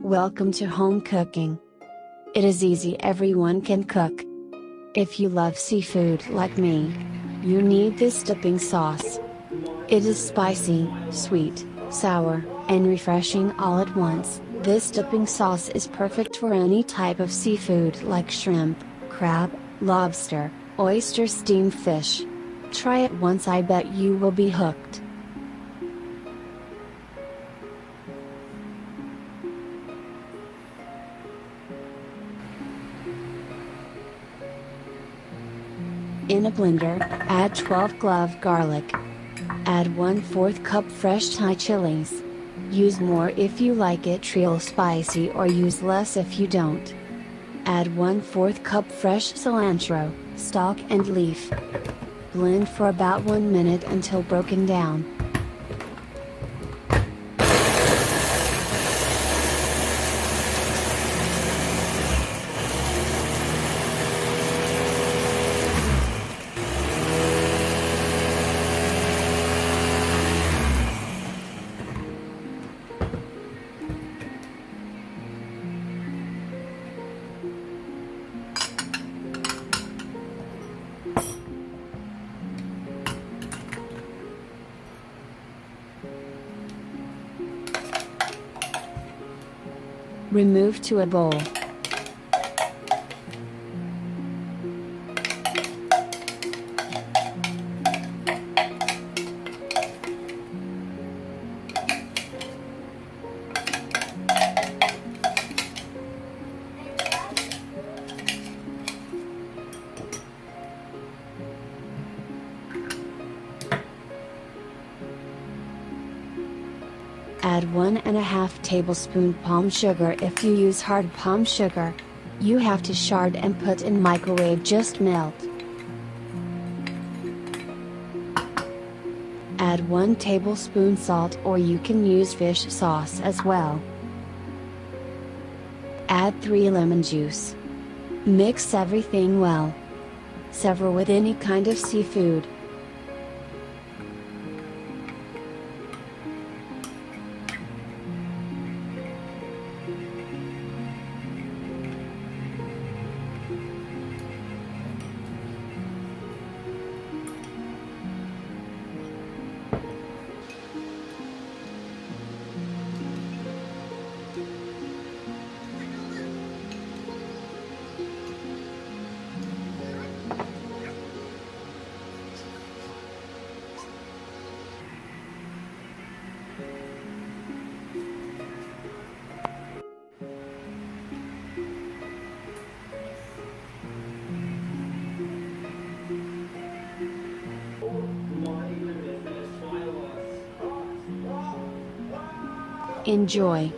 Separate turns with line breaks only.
Welcome to home cooking. It is easy, everyone can cook. If you love seafood like me, you need this dipping sauce. It is spicy, sweet, sour, and refreshing all at once. This dipping sauce is perfect for any type of seafood like shrimp, crab, lobster, oyster, steamed fish. Try it once, I bet you will be hooked. In a blender, add 12 clove garlic. Add 1/4 cup fresh Thai chilies. Use more if you like it real spicy or use less if you don't. Add 1/4 cup fresh cilantro, stalk and leaf. Blend for about 1 minute until broken down. Remove to a bowl. Add 1½ tablespoon palm sugar if you use hard palm sugar. You have to shard and put in microwave, just melt. Add 1 tablespoon salt, or you can use fish sauce as well. Add 3 lemon juice. Mix everything well. Serve with any kind of seafood. Enjoy.